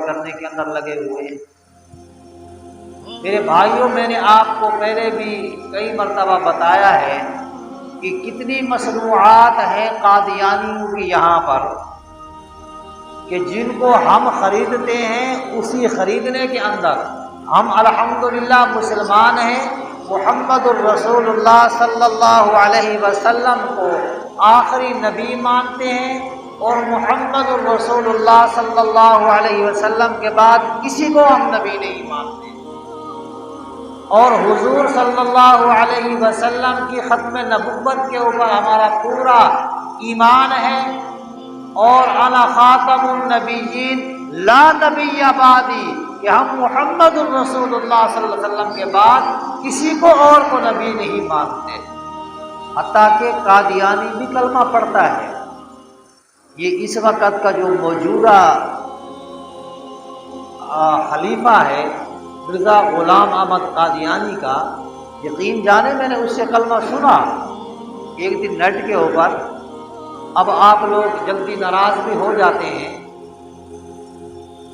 کرنے کے اندر لگے ہوئے ہیں۔ میرے بھائیوں، میں نے آپ کو پہلے بھی کئی مرتبہ بتایا ہے کہ کتنی مصنوعات ہیں قادیانیوں کی یہاں پر کہ جن کو ہم خریدتے ہیں، اسی خریدنے کے اندر ہم الحمدللہ مسلمان ہیں، محمد الرسول اللہ صلی اللہ علیہ وسلم کو آخری نبی مانتے ہیں، اور محمد الرسول اللہ صلی اللہ علیہ وسلم کے بعد کسی کو ہم نبی نہیں مانتے، اور حضور صلی اللہ علیہ وسلم کی ختم نبوت کے اوپر ہمارا پورا ایمان ہے، اور انا خاتم النبیین لا نبی بعدی، کہ ہم محمد الرسول اللہ صلی اللہ علیہ وسلم کے بعد کسی کو اور کو نبی نہیں مانتے۔ حتیٰ کہ قادیانی بھی کلمہ پڑھتا ہے۔ یہ اس وقت کا جو موجودہ خلیفہ ہے مرزا غلام احمد قادیانی کا، یقین جانے میں نے اس سے کلمہ سنا ایک دن نیٹ کے اوپر۔ اب آپ لوگ جلدی ناراض بھی ہو جاتے ہیں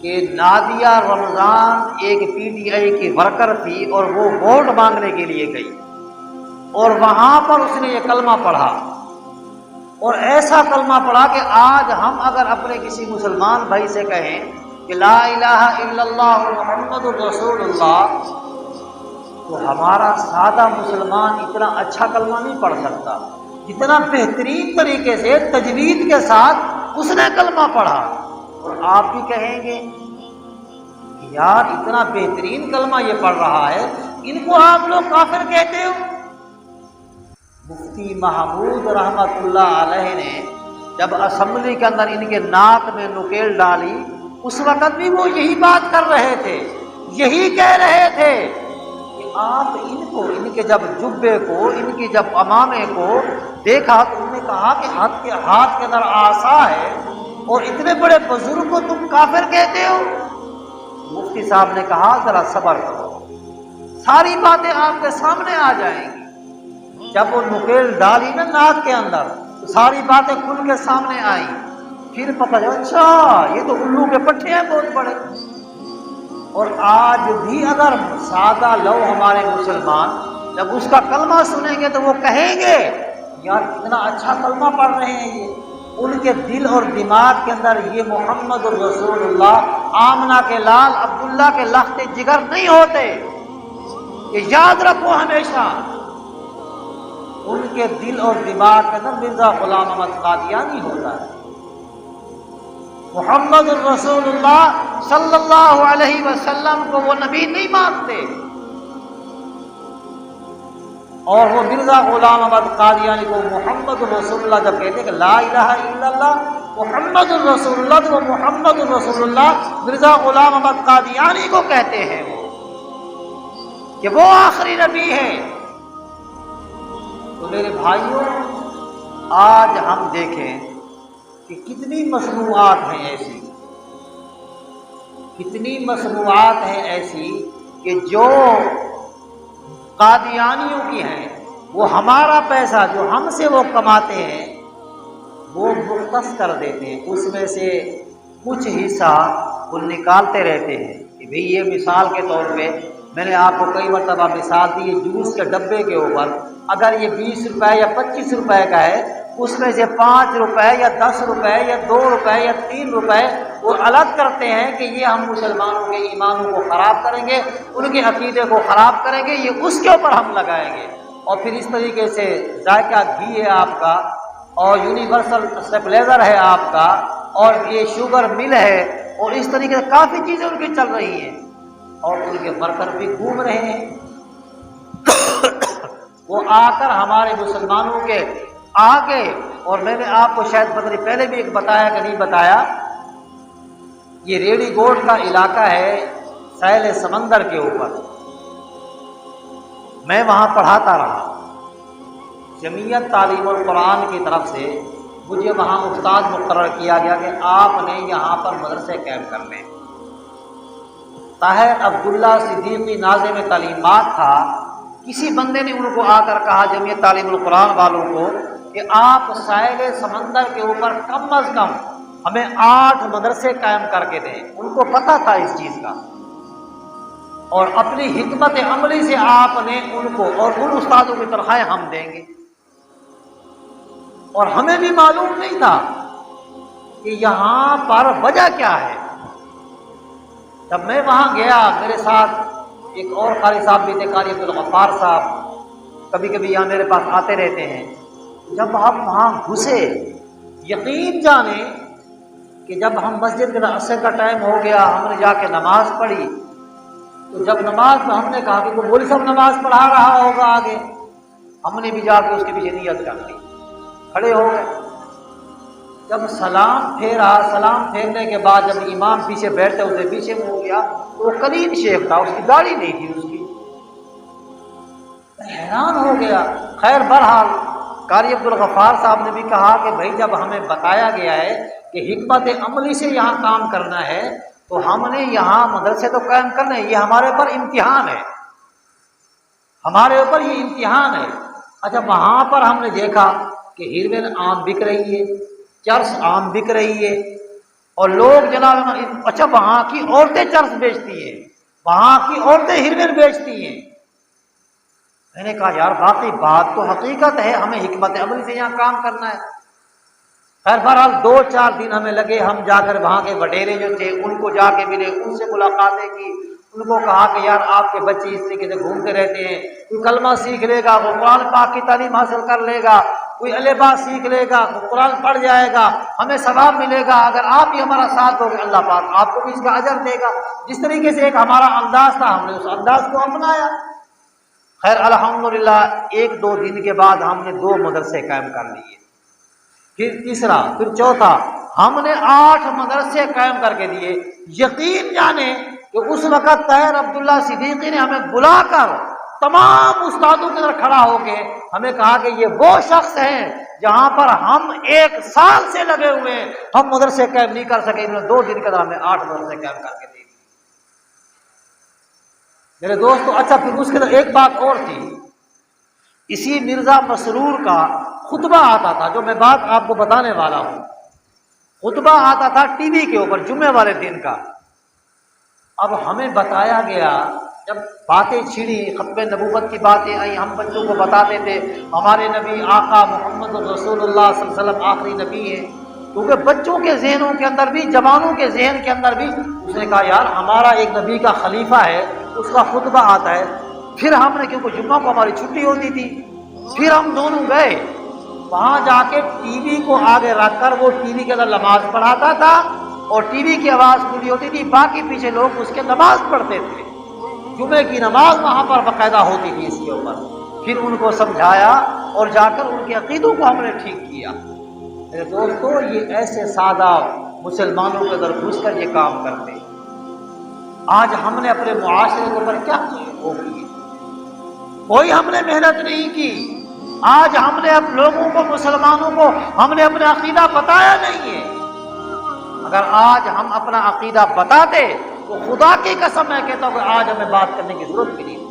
کہ نادیہ رمضان ایک پی ٹی آئی کی ورکر تھی اور وہ ووٹ مانگنے کے لیے گئی، اور وہاں پر اس نے یہ کلمہ پڑھا، اور ایسا کلمہ پڑھا کہ آج ہم اگر اپنے کسی مسلمان بھائی سے کہیں کہ لا الہ الا اللہ محمد الرسول اللہ، تو ہمارا سادہ مسلمان اتنا اچھا کلمہ نہیں پڑھ سکتا جتنا بہترین طریقے سے تجوید کے ساتھ اس نے کلمہ پڑھا۔ اور آپ بھی کہیں گے کہ یار اتنا بہترین کلمہ یہ پڑھ رہا ہے، ان کو آپ لوگ کافر کہتے ہو۔ مفتی محمود رحمت اللہ علیہ نے جب اسمبلی کے اندر ان کے ناک میں نکیل ڈالی، اس وقت بھی وہ یہی بات کر رہے تھے، یہی کہہ رہے تھے کہ آپ ان کو، ان کے جب جبے کو، ان کی جب امامے کو دیکھا تو انہوں نے کہا کہ ہاتھ کے اندر عصا ہے، اور اتنے بڑے بزرگ کو تم کافر کہتے ہو۔ مفتی صاحب نے کہا ذرا صبر کرو، ساری باتیں آپ کے سامنے آ جائیں گی۔ جب وہ نکیل ڈالی نا ناک کے اندر تو ساری باتیں کھل کے سامنے آئیں، پھر پتہ چلا اچھا یہ تو الو کے پٹھے ہیں بہت بڑے۔ اور آج بھی اگر سادہ لو ہمارے مسلمان جب اس کا کلمہ سنیں گے تو وہ کہیں گے یار کتنا اچھا کلمہ پڑھ رہے ہیں یہ۔ ان کے دل اور دماغ کے اندر یہ محمد الرسول اللہ، آمنہ کے لال عبداللہ کے لخت جگر نہیں ہوتے، یہ یاد رکھو ہمیشہ۔ ان کے دل اور دماغ کے اندر مرزا غلام احمد قادیانی ہوتا ہے، محمد الرسول اللہ صلی اللہ علیہ وسلم کو وہ نبی نہیں مانتے۔ اور وہ مرزا غلام احمد قادیانی کو محمد الرسول اللہ جب کہتے ہیں کہ لا الہ الا اللہ محمد الرسول اللہ، تو وہ محمد الرسول اللہ مرزا غلام احمد قادیانی کو کہتے ہیں کہ وہ آخری نبی ہے۔ تو میرے بھائیوں، آج ہم دیکھیں کہ کتنی مصنوعات ہیں ایسی، کتنی مصنوعات ہیں ایسی کہ جو قادیانیوں کی ہیں، وہ ہمارا پیسہ جو ہم سے وہ کماتے ہیں وہ مختص کر دیتے ہیں، اس میں سے کچھ حصہ وہ نکالتے رہتے ہیں کہ بھئی یہ مثال کے طور پہ میں نے آپ کو کئی مرتبہ مثال دی، یہ جوس کے ڈبے کے اوپر اگر یہ 20 روپے یا 25 روپے کا ہے، اس میں سے 5 روپے یا 10 روپے یا 2 روپے یا 3 روپے وہ الگ کرتے ہیں کہ یہ ہم مسلمانوں کے ایمانوں کو خراب کریں گے، ان کے عقیدے کو خراب کریں گے، یہ اس کے اوپر ہم لگائیں گے۔ اور پھر اس طریقے سے ذائقہ گھی ہے آپ کا، اور یونیورسل اسٹیبلائزر ہے آپ کا، اور یہ شوگر مل ہے، اور اس طریقے سے کافی چیزیں ان کی چل رہی ہیں، اور ان کے ورکر بھی گھوم رہے ہیں۔ وہ آ کر ہمارے مسلمانوں کے آگے، اور میں نے آپ کو شاید پتہ نہیں پہلے بھی ایک بتایا کہ نہیں بتایا، یہ ریڈی گوڈ کا علاقہ ہے ساحل سمندر کے اوپر، میں وہاں پڑھاتا رہا، جمعیت تعلیم القرآن کی طرف سے مجھے وہاں استاد مقرر کیا گیا کہ آپ نے یہاں پر مدرسے قائم کرنے۔ طاہر عبداللہ صدیقی ناظم تعلیمات تھا، کسی بندے نے ان کو آ کر کہا جمعیت تعلیم القرآن والوں کو کہ آپ ساحل سمندر کے اوپر کم از کم ہمیں 8 مدرسے قائم کر کے دیں. ان کو پتہ تھا اس چیز کا، اور اپنی حکمت عملی سے آپ نے ان کو اور ان استادوں کی تنخواہیں ہم دیں گے. اور ہمیں بھی معلوم نہیں تھا کہ یہاں پر وجہ کیا ہے. جب میں وہاں گیا، میرے ساتھ ایک اور قاری صاحب بھی تھے، قاری عبدالغفار صاحب، کبھی کبھی یہاں میرے پاس آتے رہتے ہیں. جب آپ وہاں گھسے، یقین جانیں کہ جب ہم مسجد کے عصر کا ٹائم ہو گیا، ہم نے جا کے نماز پڑھی، تو جب نماز میں ہم نے کہا کہ وہ مولوی صاحب نماز پڑھا رہا ہوگا آگے، ہم نے بھی جا کے اس کے پیچھے نیت کر لی، کھڑے ہو گئے. جب سلام پھیرا، سلام پھیرنے کے بعد جب امام پیچھے بیٹھتے اسے پیچھے میں ہو گیا، تو وہ کلیم شیخ تھا، اس کی داڑھی نہیں تھی اس کی. حیران ہو گیا. خیر بہرحال قاری عبدالغفار صاحب نے بھی کہا کہ بھائی جب ہمیں بتایا گیا ہے کہ حکمت عملی سے یہاں کام کرنا ہے، تو ہم نے یہاں مدرسے تو قائم کرنے، یہ ہمارے اوپر امتحان ہے، ہمارے اوپر یہ امتحان ہے. اچھا، وہاں پر ہم نے دیکھا کہ ہیروین عام بک رہی ہے، چرس عام بک رہی ہے، اور لوگ جناب، اچھا وہاں کی عورتیں چرس بیچتی ہیں، وہاں کی عورتیں ہیروین بیچتی ہیں. میں نے کہا یار باقی بات تو حقیقت ہے، ہمیں حکمت عملی سے یہاں کام کرنا ہے. خیر بہرحال 2-4 دن ہمیں لگے. ہم جا کر وہاں کے وڈیرے جو تھے ان کو جا کے ملے، ان سے ملاقاتیں کی. ان کو کہا کہ یار آپ کے بچے اس طریقے سے گھومتے رہتے ہیں، کوئی کلمہ سیکھ لے گا، وہ قرآن پاک کی تعلیم حاصل کر لے گا، کوئی الف با سیکھ لے گا، وہ قرآن پڑھ جائے گا، ہمیں ثواب ملے گا. اگر آپ ہی ہمارا ساتھ دو گے، اللہ پاک آپ کو بھی اس کا اجر دے گا. جس طریقے سے ایک ہمارا انداز تھا، ہم نے اس انداز کو اپنایا. خیر الحمدللہ 1-2 دن کے بعد ہم نے 2 مدرسے قائم کر لیے، پھر تیسرا، پھر چوتھا، ہم نے 8 مدرسے قائم کر کے دیے. یقین جانے کہ اس وقت طاہر عبداللہ صدیقی نے ہمیں بلا کر تمام استادوں کے اندر کھڑا ہو کے ہمیں کہا کہ یہ وہ شخص ہیں جہاں پر ہم 1 سال سے لگے ہوئے ہیں، ہم مدرسے قائم نہیں کر سکے، انہوں نے 2 دن کے اندر ہمیں 8 مدرسے قائم کر کے دیے. میرے دوستو، اچھا پھر اس کے اندر ایک بات اور تھی. اسی مرزا مسرور کا خطبہ آتا تھا، جو میں بات آپ کو بتانے والا ہوں. خطبہ آتا تھا ٹی وی کے اوپر جمعے والے دن کا. اب ہمیں بتایا گیا، جب باتیں چھڑی، ختم نبوت کی باتیں آئیں، ہم بچوں کو بتاتے تھے ہمارے نبی آقا محمد رسول اللہ صلی اللہ علیہ وسلم آخری نبی ہیں، کیونکہ بچوں کے ذہنوں کے اندر بھی، جوانوں کے ذہن کے اندر بھی. اس نے کہا یار ہمارا ایک نبی کا خلیفہ ہے، اس کا خطبہ آتا ہے. پھر ہم نے، کیونکہ جمعہ کو ہماری چھٹی ہوتی تھی، پھر ہم دونوں گئے وہاں جا کے ٹی وی کو آگے رکھ کر، وہ ٹی وی کے اندر نماز پڑھاتا تھا اور ٹی وی کی آواز پوری ہوتی تھی، باقی پیچھے لوگ اس کے نماز پڑھتے تھے. جمعے کی نماز وہاں پر باقاعدہ ہوتی تھی اس کے اوپر. پھر ان کو سمجھایا اور جا کر ان کے عقیدوں کو ہم نے ٹھیک کیا. میرے دوستو، یہ ایسے سادہ مسلمانوں کے اندر گھس کر یہ کام کرتے. آج ہم نے اپنے معاشرے کے اوپر کیا کی؟ کوئی ہم نے محنت نہیں کی. آج ہم نے اب لوگوں کو، مسلمانوں کو ہم نے اپنا عقیدہ بتایا نہیں ہے. اگر آج ہم اپنا عقیدہ بتاتے تو خدا کی قسم میں کہتا ہوں کہ آج ہمیں بات کرنے کی ضرورت بھی نہیں.